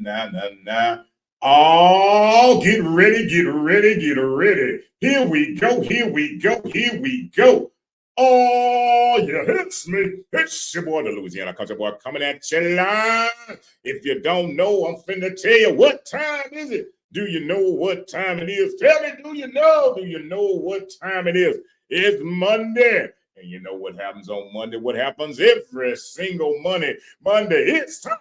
na. Oh, get ready, get ready, get ready. Here we go, here we go, here we go. Oh, yeah, it's me. It's your boy, the Louisiana Country Boy, coming at you live. If you don't know, I'm finna tell you what time is it. Do you know what time it is? Tell me, do you know? Do you know what time it is? It's Monday. And you know what happens on Monday? What happens every single Monday, it's time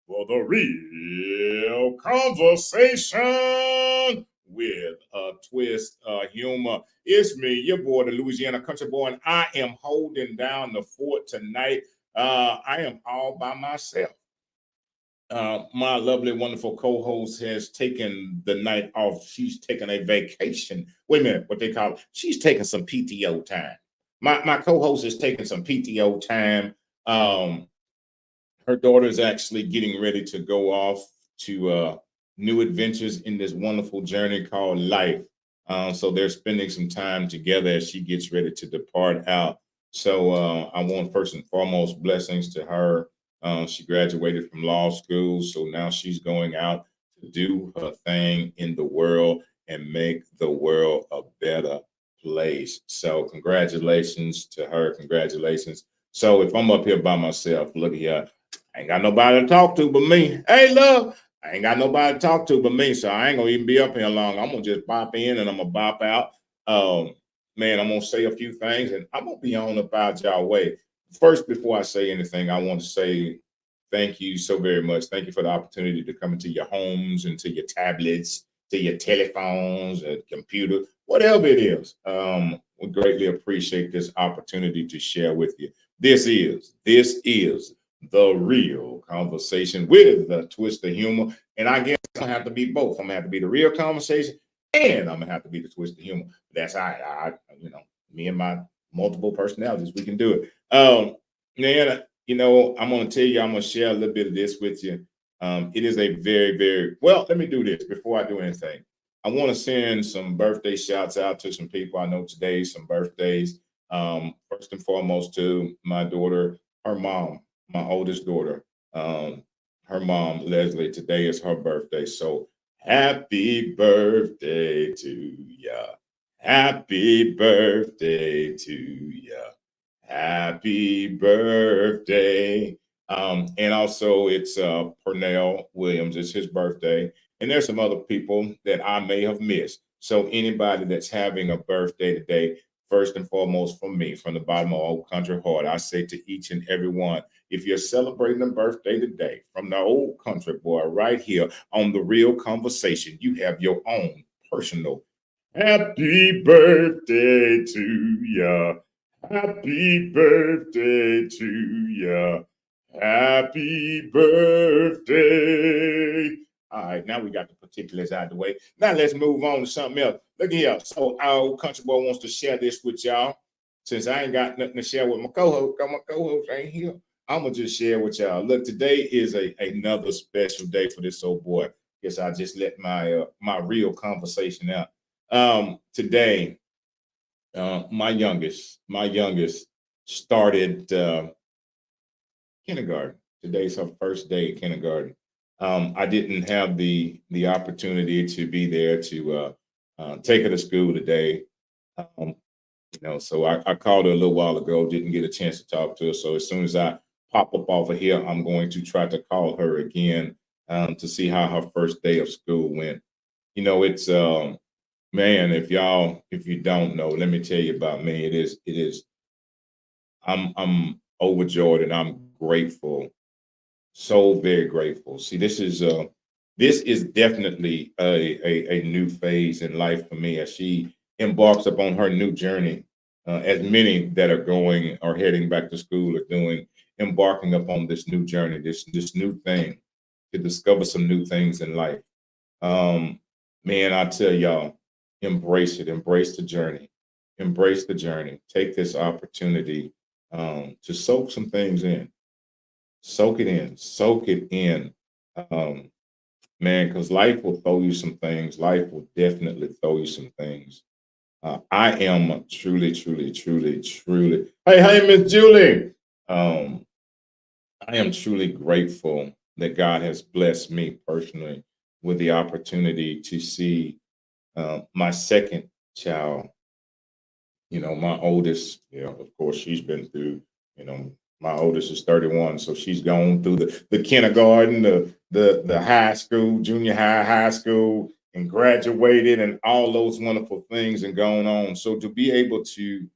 for the real conversation with a twist of humor. It's me, your boy, the Louisiana Country Boy, and I am holding down the fort tonight. I am all by myself. My lovely, wonderful co-host has taken the night off. She's taking a vacation. Wait a minute, what they call it? She's taking some PTO time. My co-host is taking some PTO time. Her daughter is actually getting ready to go off to new adventures in this wonderful journey called life. So they're spending some time together as she gets ready to depart out. So I want first and foremost blessings to her. She graduated from law school, so now she's going out to do her thing in the world and make the world a better place. So congratulations to her. Congratulations. So if I'm up here by myself, look here, I ain't got nobody to talk to but me. Hey, love, I ain't got nobody to talk to but me, so I ain't gonna even be up here long. I'm gonna just bop in and I'm gonna bop out. Man, I'm gonna say a few things and I'm gonna be on about y'all way. First, before I say anything, I want to say thank you so very much. Thank you for the opportunity to come into your homes, into your tablets, to your telephones, and computer, whatever it is. We greatly appreciate this opportunity to share with you. This is the real conversation with the twist of humor. And I guess I'm gonna have to be both. I'm gonna have to be the real conversation and I'm gonna have to be the twist of humor. That's how me and my multiple personalities, we can do it. Man, I'm gonna tell you, I'm gonna share a little bit of this with you. It is a very, very well, let me do this before I do anything. I want to send some birthday shouts out to some people I know today, some birthdays. First and foremost to my daughter, her mom, my oldest daughter, her mom, Leslie. Today is her birthday. So happy birthday to ya. Happy birthday to ya. Happy birthday. And also it's Pernell Williams. It's his birthday. And there's some other people that I may have missed. So anybody that's having a birthday today, first and foremost from me, from the bottom of Old Country Heart, I say to each and every one, if you're celebrating a birthday today, from the Old Country Boy right here on The Real Conversation, you have your own personal happy birthday to ya. Happy birthday to ya. Happy birthday. All right, now we got the particulars out of the way. Now let's move on to something else. Look here. So our Old Country Boy wants to share this with y'all. Since I ain't got nothing to share with my co-host, because my co-host ain't here, I'm gonna just share with y'all. Look, today is another special day for this old boy. Guess I just let my real conversation out. Today, my youngest started kindergarten. Today's her first day in kindergarten. I didn't have the opportunity to be there to take her to school today. Um, so I called her a little while ago, didn't get a chance to talk to her. So as soon as I pop up off of here, I'm going to try to call her again to see how her first day of school went. It's man, if you don't know, let me tell you about me. It is I'm overjoyed and I'm grateful, so very grateful. See, this is definitely a new phase in life for me as she embarks upon her new journey, as many that are going or heading back to school are doing, embarking upon this new journey, this new thing to discover some new things in life. Um, Man, I tell y'all, embrace it, embrace the journey. Take this opportunity to soak some things in, soak it in. Um, Man, because life will throw you some things. Life will definitely throw you some things. I am truly, truly, truly, truly. Hey, Miss Julie. Um, I am truly grateful that God has blessed me personally with the opportunity to see my second child. My oldest, of course, she's been through, my oldest is 31, so she's gone through the kindergarten, the high school, junior high, high school, and graduated, and all those wonderful things and going on. So to be able to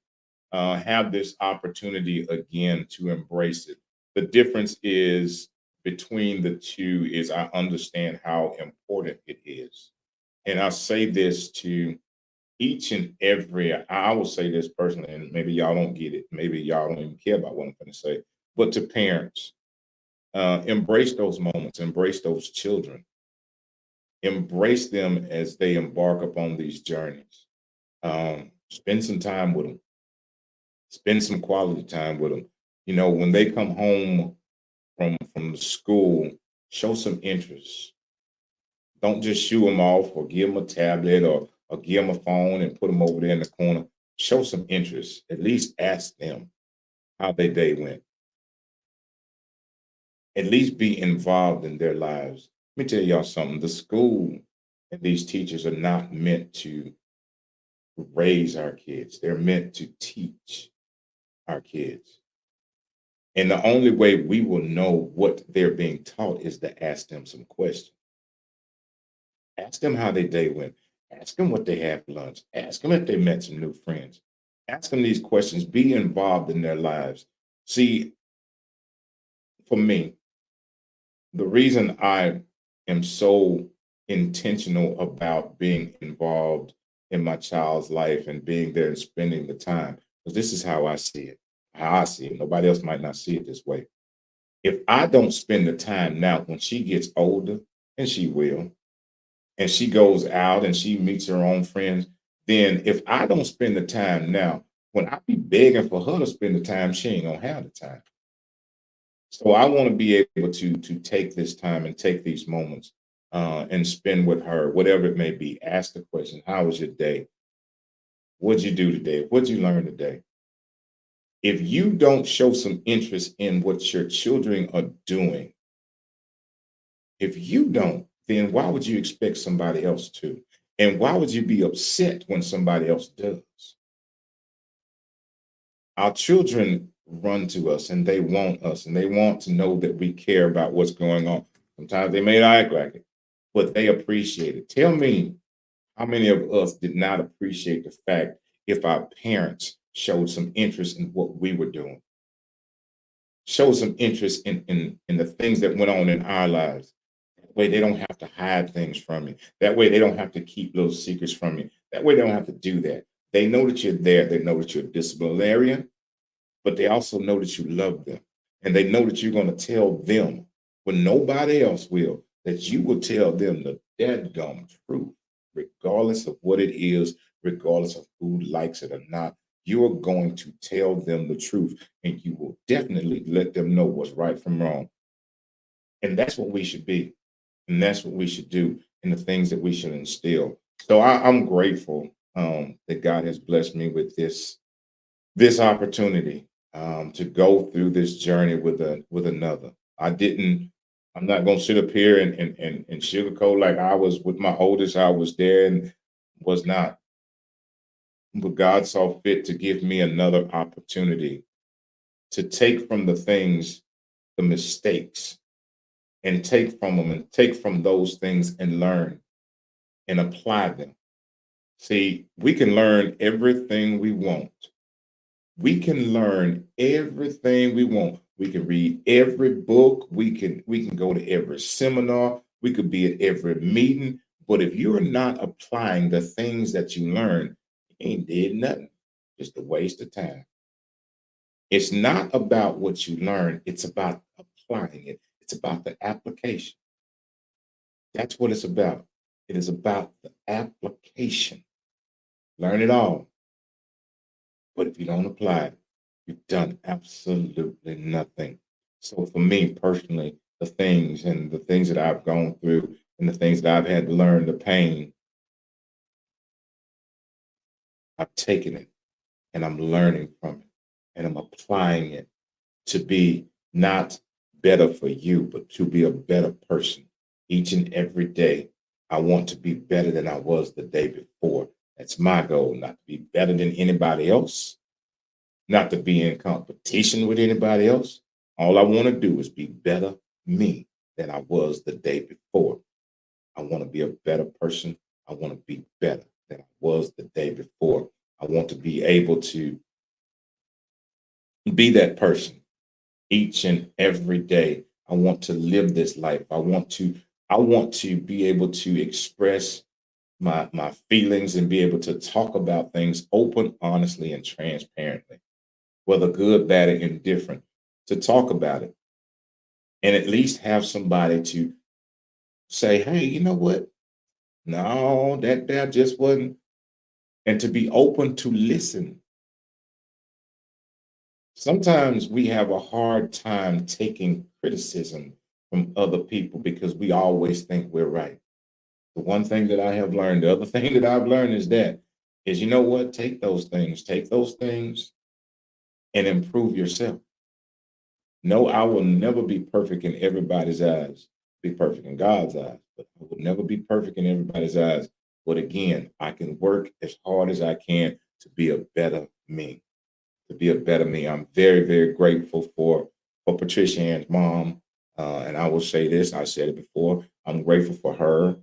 have this opportunity again to embrace it, the difference is between the two is I understand how important it is, and I say this to each and every, I will say this personally, and maybe y'all don't get it. Maybe y'all don't even care about what I'm going to say. But to parents, embrace those moments, embrace those children, embrace them as they embark upon these journeys. Spend some time with them, spend some quality time with them. When they come home from school, show some interest. Don't just shoo them off or give them a tablet or give them a phone and put them over there in the corner. Show some interest. At least ask them how their day went. At least be involved in their lives. Let me tell y'all something. The school and these teachers are not meant to raise our kids. They're meant to teach our kids. And the only way we will know what they're being taught is to ask them some questions. Ask them how their day went. Ask them what they had for lunch. Ask them if they met some new friends. Ask them these questions. Be involved in their lives. See, for me, the reason I am so intentional about being involved in my child's life and being there and spending the time, because this is how I see it. How I see it. Nobody else might not see it this way. If I don't spend the time now, when she gets older, and she will, and she goes out and she meets her own friends, then if I don't spend the time now, when I be begging for her to spend the time, she ain't gonna have the time. So I want to be able to take this time and take these moments and spend with her, whatever it may be. Ask the question: how was your day? What'd you do today? What'd you learn today? If you don't show some interest in what your children are doing, if you don't, then why would you expect somebody else to? And why would you be upset when somebody else does? Our children run to us and they want us and they want to know that we care about what's going on. Sometimes they may not act like it, but they appreciate it. Tell me how many of us did not appreciate the fact if our parents showed some interest in what we were doing, showed some interest in the things that went on in our lives. That way they don't have to hide things from you. That way they don't have to keep little secrets from you. That way they don't have to do that. They know that you're there. They know that you're a disciplinarian, but they also know that you love them. And they know that you're going to tell them when nobody else will, that you will tell them the dadgum truth, regardless of what it is, regardless of who likes it or not. You're going to tell them the truth, and you will definitely let them know what's right from wrong. And that's what we should be. And that's what we should do, and the things that we should instill. So I'm grateful that God has blessed me with this opportunity to go through this journey with another. I'm not gonna sit up here and sugarcoat like I was with my oldest. I was there and was not. But God saw fit to give me another opportunity to take from the things, the mistakes, and take from them and take from those things and learn and apply them. See, we can learn everything we want. We can learn everything we want. We can read every book. We can go to every seminar. We could be at every meeting. But if you're not applying the things that you learn, you ain't did nothing. Just a waste of time. It's not about what you learn. It's about applying it. It's about the application. That's what it's about. It is about the application. Learn it all. But if you don't apply it, you've done absolutely nothing. So for me personally, the things that I've gone through and the things that I've had to learn, the pain, I've taken it and I'm learning from it and I'm applying it to be not better for you, but to be a better person each and every day. I want to be better than I was the day before. That's my goal, not to be better than anybody else, not to be in competition with anybody else. All I want to do is be better me than I was the day before. I want to be a better person. I want to be better than I was the day before. I want to be able to be that person each and every day. I want to live this life. I want to be able to express my feelings and be able to talk about things open, honestly, and transparently, whether good, bad, or indifferent, to talk about it and at least have somebody to say, hey, you know what? No, that just wasn't, and to be open to listen. Sometimes we have a hard time taking criticism from other people because we always think we're right. The one thing that I have learned, the other thing that I've learned is you know what? Take those things and improve yourself. No, I will never be perfect in everybody's eyes, be perfect in God's eyes, but I will never be perfect in everybody's eyes. But again, I can work as hard as I can to be a better me, to be a better me. I'm very, very grateful for Patricia Ann's mom. And I will say this, I said it before, I'm grateful for her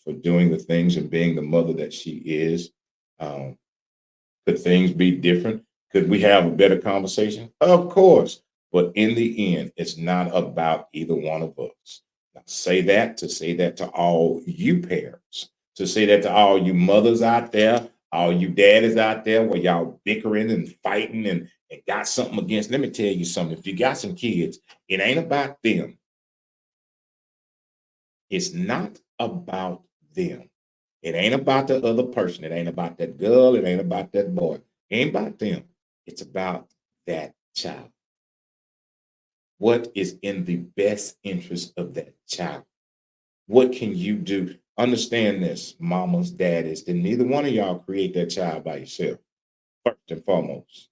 for doing the things and being the mother that she is. Um, could things be different? Could we have a better conversation? Of course. But in the end, it's not about either one of us. Now, say that to all you parents, to say that to all you mothers out there, all you daddies out there where y'all bickering and fighting and got something against. Let me tell you something. If you got some kids, it ain't about them. It's not about them. It ain't about the other person. It ain't about that girl. It ain't about that boy. It ain't about them. It's about that child. What is in the best interest of that child? What can you do? Understand this, mamas, daddies, that neither one of y'all create that child by yourself, first and foremost.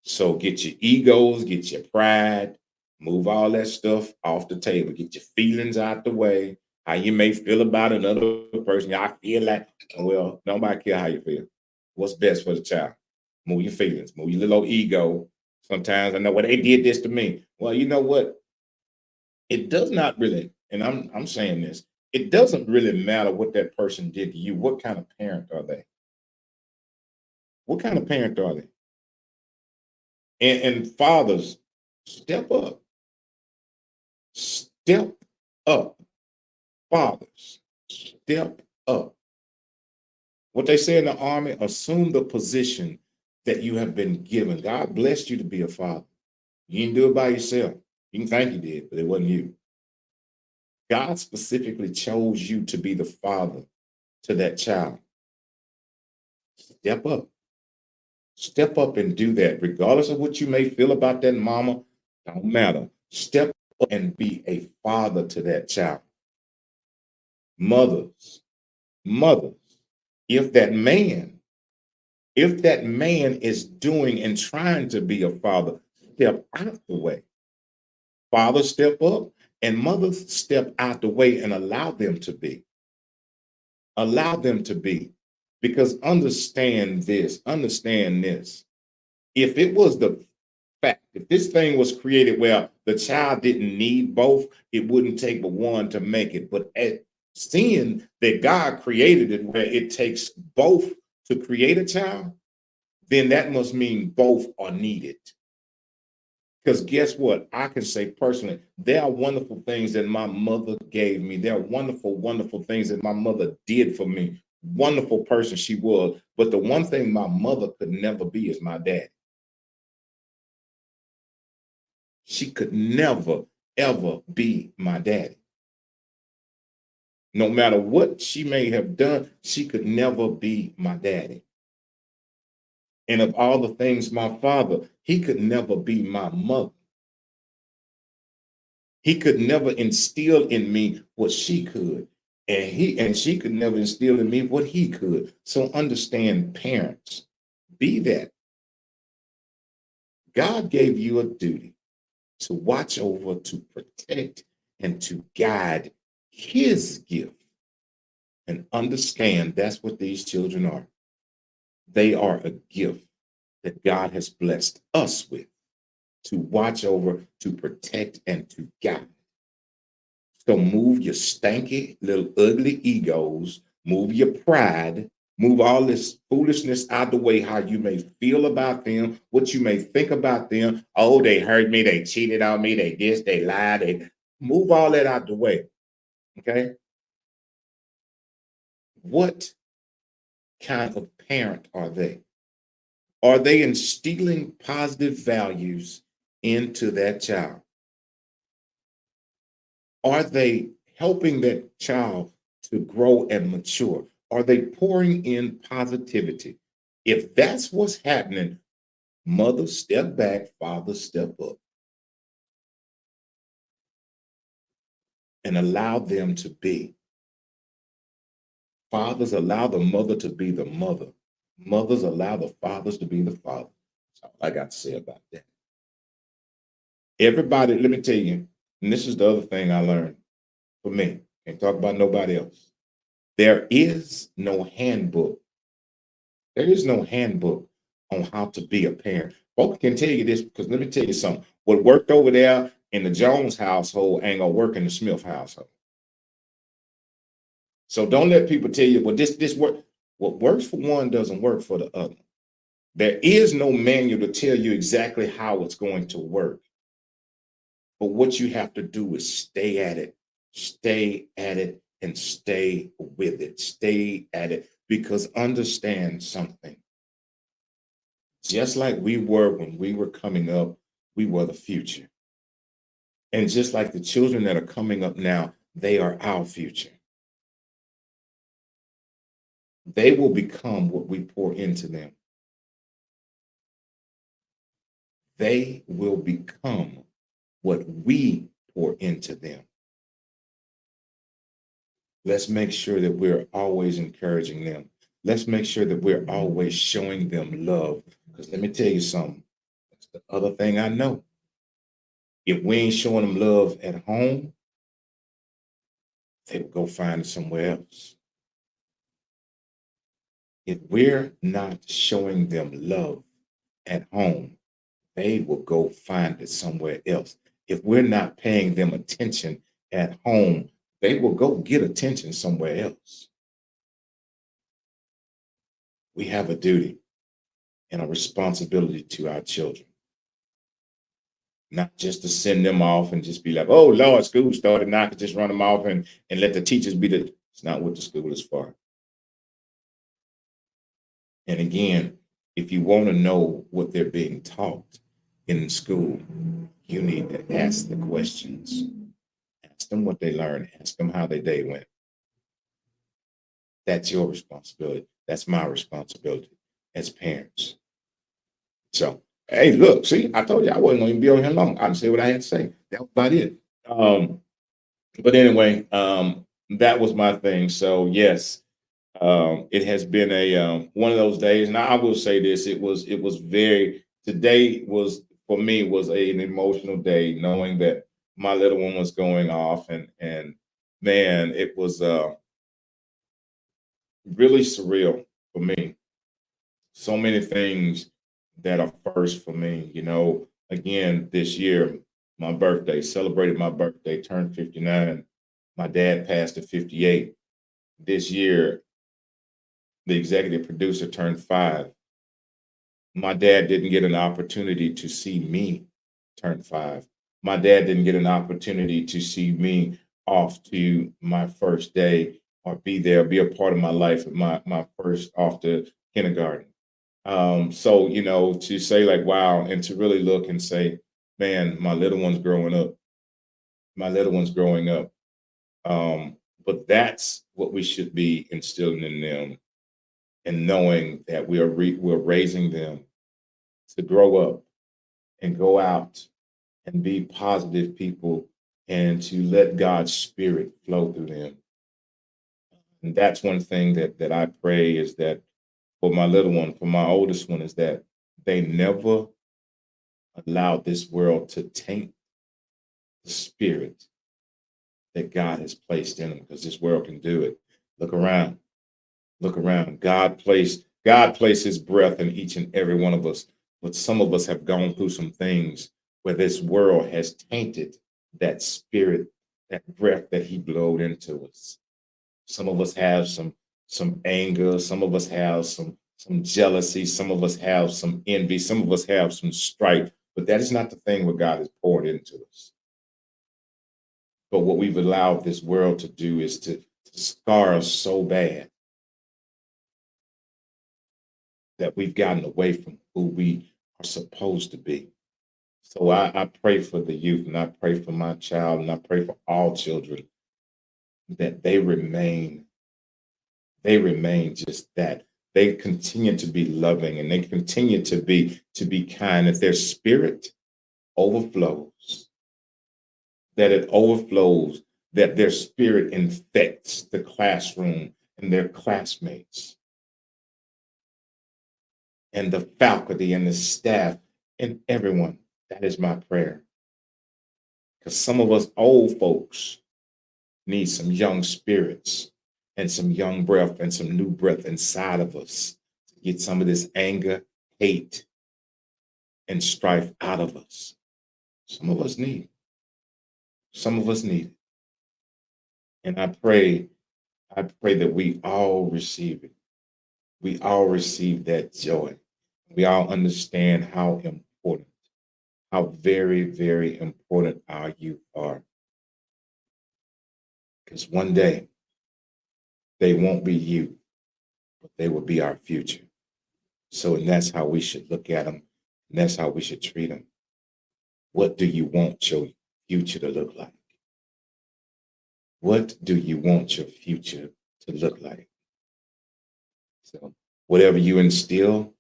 So get your egos, get your pride, move all that stuff off the table, get your feelings out the way. How you may feel about another person. I feel like, well, nobody care how you feel. What's best for the child? Move your feelings, move your little ego. Sometimes I know, well, they did this to me. Well, you know what? It does not really, and I'm saying this, it doesn't really matter what that person did to you. What kind of parent are they? What kind of parent are they? And fathers, step up. Step up. Fathers, step up. What they say in the army, assume the position that you have been given. God blessed you to be a father. You didn't do it by yourself. You can think you did, but it wasn't you. God specifically chose you to be the father to that child. Step up. Step up and do that, regardless of what you may feel about that mama. Don't matter. Step up and be a father to that child. Mothers, mothers. If that man, if that man is doing and trying to be a father, step out the way. Fathers step up and mothers step out the way and allow them to be. Allow them to be. Because understand this. If it was the fact, if this thing was created where the child didn't need both, it wouldn't take but one to make it. But at seeing that God created it where it takes both to create a child, then that must mean both are needed. Because guess what? I can say personally, there are wonderful things that my mother gave me. There are wonderful, wonderful things that my mother did for me. Wonderful person she was. But the one thing my mother could never be is my dad. She could never, ever be my daddy. No matter what she may have done, she could never be my daddy. And of all the things my father, he could never be my mother. He could never instill in me what she could. And she could never instill in me what he could. So understand, parents, be that. God gave you a duty. to watch over, to protect, and to guide his gift. And understand that's what these children are. They are a gift that God has blessed us with to watch over, to protect, and to guide. So move your stanky, little ugly egos, move your pride, move all this foolishness out the way, how you may feel about them, what you may think about them. Oh, they hurt me, they cheated on me, they this, they lied. They move all that out the way. Okay. What kind of parent are they? Are they instilling positive values into that child? Are they helping that child to grow and mature? Are they pouring in positivity? If that's what's happening, mother, step back, father, step up, and allow them to be. Fathers, allow the mother to be the mother. Mothers, allow the fathers to be the father. That's all I got to say about that. Everybody, let me tell you, and this is the other thing I learned for me. Can't talk about nobody else. There is no handbook. There is no handbook on how to be a parent. Folks can tell you this because let me tell you something. What worked over there in the Jones household ain't gonna work in the Smith household. So don't let people tell you, well, this work. What works for one doesn't work for the other. There is no manual to tell you exactly how it's going to work. But what you have to do is stay at it, and stay with it. Stay at it because understand something. Just like we were when we were coming up, we were the future. And just like the children that are coming up now, they are our future. They will become what we pour into them. They will become what we pour into them. Let's make sure that we're always encouraging them. Let's make sure that we're always showing them love. Because let me tell you something. That's the other thing I know. If we ain't showing them love at home, they will go find it somewhere else. If we're not showing them love at home, they will go find it somewhere else. If we're not paying them attention at home, they will go get attention somewhere else. We have a duty and a responsibility to our children, not just to send them off and just be like, oh, Lord, school started now, I could just run them off and let the teachers be the. It's not what the school is for. And again, if you want to know what they're being taught in school, you need to ask the questions. Ask them what they learned. Ask them how their day went. That's your responsibility. That's my responsibility as parents. So, hey, look, see, I told you I wasn't going to be on here long. I didn't say what I had to say. That was about it. But anyway, that was my thing. So, yes, it has been a one of those days. And I will say this: it was very. Today was for me was an emotional day, knowing that my little one was going off, and man, it was really surreal for me. So many things that are first for me. Again, this year, my birthday, celebrated my birthday, turned 59. My dad passed at 58. This year, the executive producer turned 5. My dad didn't get an opportunity to see me turn 5. My dad didn't get an opportunity to see me off to my first day or be there, be a part of my life at my first off to kindergarten. So, to say like, wow, and to really look and say, man, my little one's growing up. My little one's growing up. But that's what we should be instilling in them and knowing that we're raising them to grow up and go out and be positive people and to let God's spirit flow through them. And that's one thing that I pray is that for my little one, for my oldest one, is that they never allow this world to taint the spirit that God has placed in them, because this world can do it. Look around. Look around. God placed his breath in each and every one of us. But some of us have gone through some things where this world has tainted that spirit, that breath that he blowed into us. Some of us have some anger, some of us have some jealousy, some of us have some envy, some of us have some strife, but that is not the thing what God has poured into us. But what we've allowed this world to do is to scar us so bad that we've gotten away from who we are supposed to be. So I pray for the youth, and I pray for my child, and I pray for all children that they remain just that. They continue to be loving, and they continue to be kind, that their spirit overflows, that it overflows, that their spirit infects the classroom and their classmates and the faculty and the staff and everyone. That is my prayer. Because some of us old folks need some young spirits and some young breath and some new breath inside of us to get some of this anger, hate, and strife out of us. Some of us need it. Some of us need it. And I pray that we all receive it. We all receive that joy. We all understand how important, how very, very important our youth are. Because one day they won't be you, but they will be our future. So, and that's how we should look at them. And that's how we should treat them. What do you want your future to look like? What do you want your future to look like? So, whatever you instill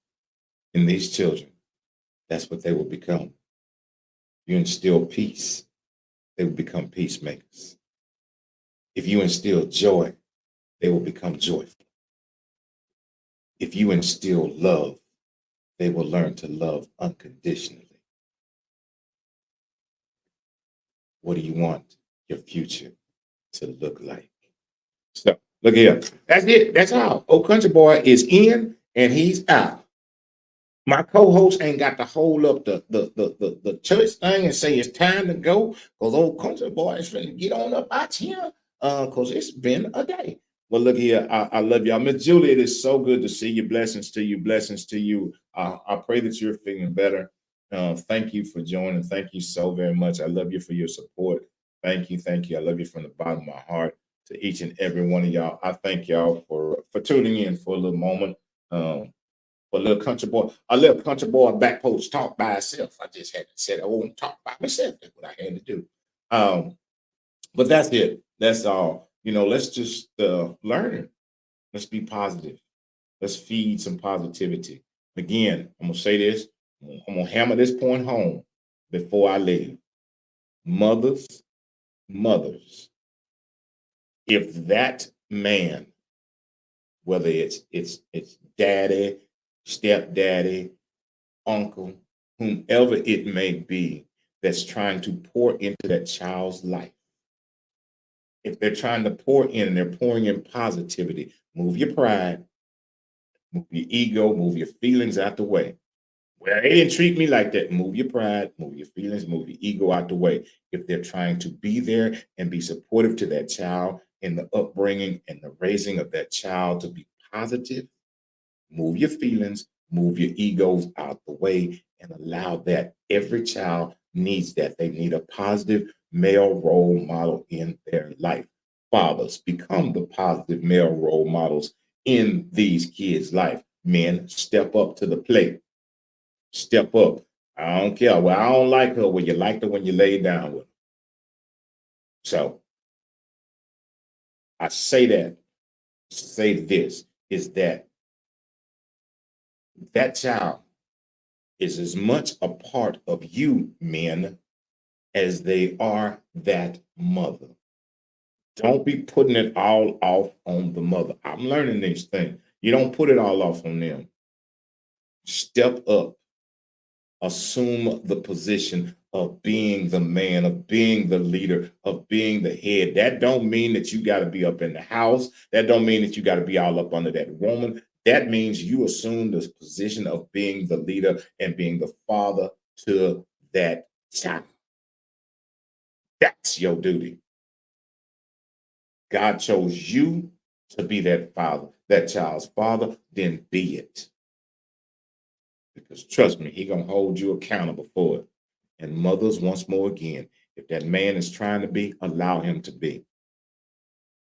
in these children, that's what they will become. You instill peace, they will become peacemakers. If you instill joy, they will become joyful. If you instill love, they will learn to love unconditionally. What do you want your future to look like? So look here. That's it. That's all. Old Country Boy is in and he's out. My co-host ain't got to hold up the church thing and say it's time to go, because Old Country Boy is finna get on up out here, because it's been a day. Well, look here, I love y'all. Miss Julie, it is so good to see you. Blessings to you. Blessings to you. I pray that you're feeling better. Thank you for joining. Thank you so very much. I love you for your support. Thank you. Thank you. I love you from the bottom of my heart. To each and every one of y'all, I thank y'all for tuning in for a little moment. For a little country boy back post talk by itself. I just had to sit at home and talk by myself. That's what I had to do. But that's it. That's all. Let's just learn. Let's be positive. Let's feed some positivity. Again, I'm gonna say this. I'm gonna hammer this point home before I leave. Mothers, if that man, whether it's daddy, stepdaddy, uncle, whomever it may be, that's trying to pour into that child's life, if they're trying to pour in and they're pouring in positivity, move your pride, move your ego, move your feelings out the way. Well, they didn't treat me like that. Move your pride, move your feelings, move your ego out the way. If they're trying to be there and be supportive to that child in the upbringing and the raising of that child to be positive, move your feelings, move your egos out the way, and allow that. Every child needs that. They need a positive male role model in their life. Fathers, become the positive male role models in these kids' life. Men, step up to the plate. Step up. I don't care. Well, I don't like her. Well, you liked her when you laid down with her. So I say this is that child is as much a part of you, men, as they are that mother. Don't be putting it all off on the mother. I'm learning these things. You don't put it all off on them. Step up. Assume the position of being the man, of being the leader, of being the head. That don't mean that you got to be up in the house. That don't mean that you got to be all up under that woman. That means you assume the position of being the leader and being the father to that child. That's your duty. God chose you to be that father, that child's father, then be it. Because trust me, he gonna hold you accountable for it. And mothers, once more again, if that man is trying to be, allow him to be.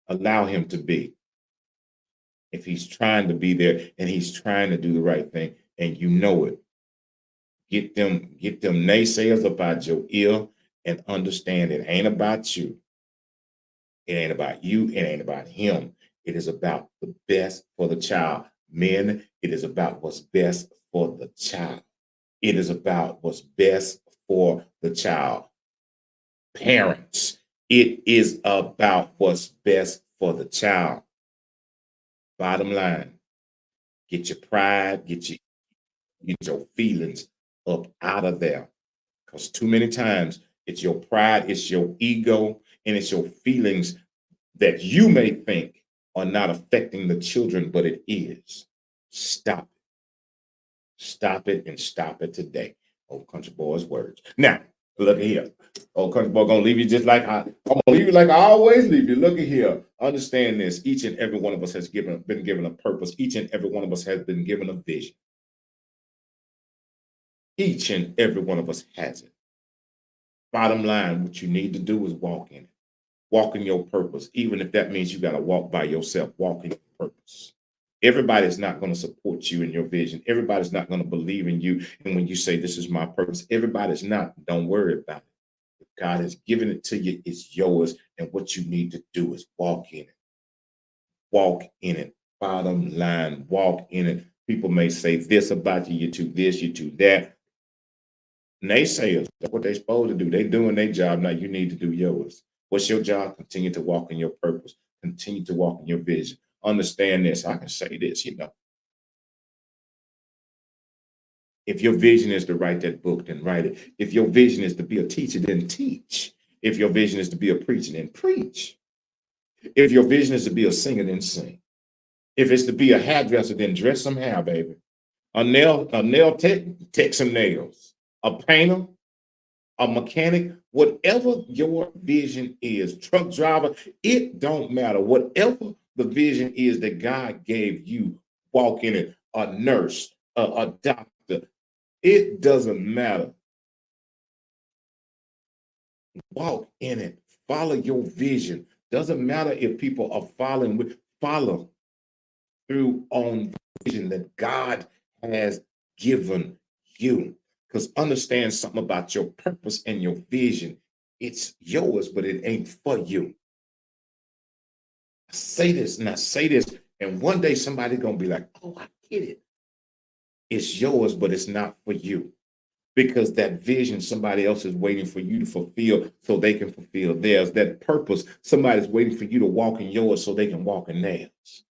Allow him to be. If he's trying to be there and he's trying to do the right thing, and you know it, get them naysayers about your ear and understand it ain't about you. It ain't about you. It ain't about him. It is about the best for the child. Men, it is about what's best for the child. It is about what's best for the child. Parents, it is about what's best for the child. Bottom line, get your pride, get your feelings up out of there. Because too many times it's your pride, it's your ego, and it's your feelings that you may think are not affecting the children, but it is. Stop it. Stop it and stop it today. Old country boy's words. Now, look at here. Old country boy gonna leave you just like I'm gonna leave you like I always leave you. Look at here. Understand this. Each and every one of us has been given a purpose. Each and every one of us has been given a vision. Each and every one of us has it. Bottom line, what you need to do is walk in it. Walk in your purpose, even if that means you got to walk by yourself. Walk in your purpose. Everybody's not going to support you in your vision. Everybody's not going to believe in you. And when you say, this is my purpose, everybody's not. Don't worry about it. If God has given it to you, it's yours. And what you need to do is walk in it. Walk in it. Bottom line, walk in it. People may say this about you, you're too this, you're too that. Naysayers, that's what they're supposed to do. They're doing their job. Now you need to do yours. What's your job? Continue to walk in your purpose. Continue to walk in your vision. Understand this. I can say this, if your vision is to write that book, then write it. If your vision is to be a teacher, then teach. If your vision is to be a preacher, then preach. If your vision is to be a singer, then sing. If it's to be a hairdresser, then dress some hair, baby. A nail tech some nails. A painter, a mechanic, whatever your vision is, truck driver, it don't matter. Whatever the vision is that God gave you, walk in it. A nurse, a doctor, it doesn't matter. Walk in it. Follow your vision. Doesn't matter if people are following with follow through on the vision that God has given you. Because understand something about your purpose and your vision. It's yours, but it ain't for you. I say this and I say this, and one day somebody's gonna be like, oh, I get it. It's yours, but it's not for you. Because that vision, somebody else is waiting for you to fulfill so they can fulfill theirs. That purpose, somebody's waiting for you to walk in yours so they can walk in theirs.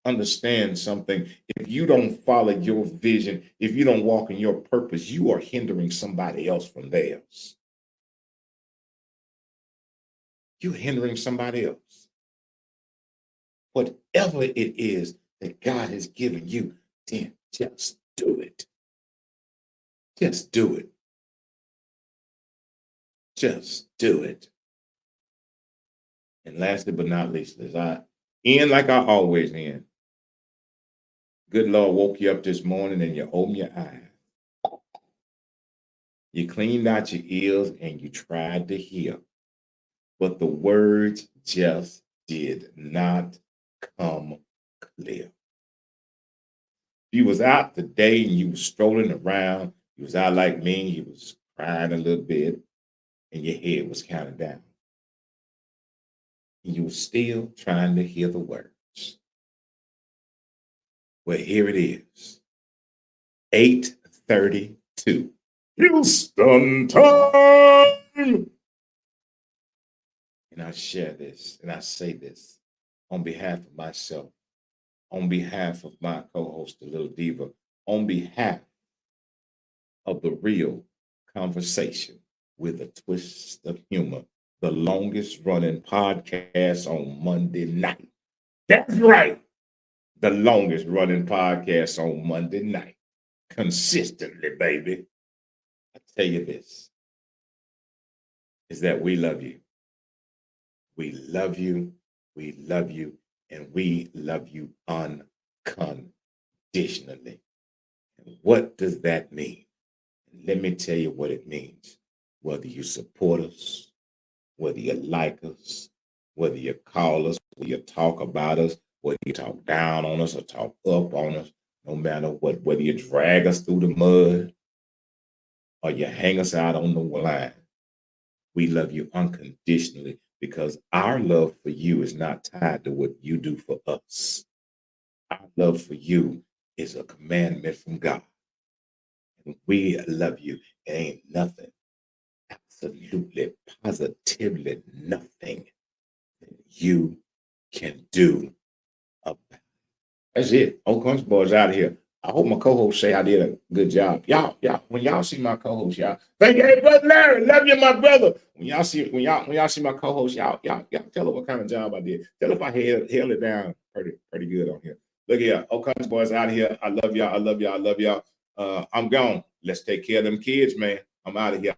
Understand something. If you don't follow your vision, if you don't walk in your purpose, you are hindering somebody else from theirs. You're hindering somebody else. Whatever it is that God has given you, then just do it. Just do it. Just do it. And lastly but not least, as I end like I always end, good Lord woke you up this morning and you opened your eyes. You cleaned out your ears and you tried to hear, but the words just did not come clear. You was out today and you was strolling around. You was out like me. You was crying a little bit and your head was kind of down. And you were still trying to hear the words. Well, here it is. 8:32. Houston time. And I share this and I say this on behalf of myself, on behalf of my co-host, the little diva, on behalf of the real conversation with a twist of humor, the longest running podcast on Monday night. That's right. The longest running podcast on Monday night. Consistently, baby. I tell you this is that we love you. We love you. We love you. And we love you unconditionally. And what does that mean? Let me tell you what it means. Whether you support us, whether you like us, whether you call us, whether you talk about us, whether you talk down on us or talk up on us, no matter what, whether you drag us through the mud or you hang us out on the line, we love you unconditionally because our love for you is not tied to what you do for us. Our love for you is a commandment from God. And we love you. It ain't nothing, absolutely, positively nothing that you can do about it. That's it. Old Country Boys out of here. I hope my co-host say I did a good job. Y'all, when y'all see my co-host, y'all thank you, hey, brother Larry, love you, my brother. When y'all see my co-host, y'all tell her what kind of job I did. Tell her if I held it down pretty good on here. Look here, Old Country Boys out of here. I love y'all. I love y'all. I love y'all. I'm gone. Let's take care of them kids, man. I'm out of here.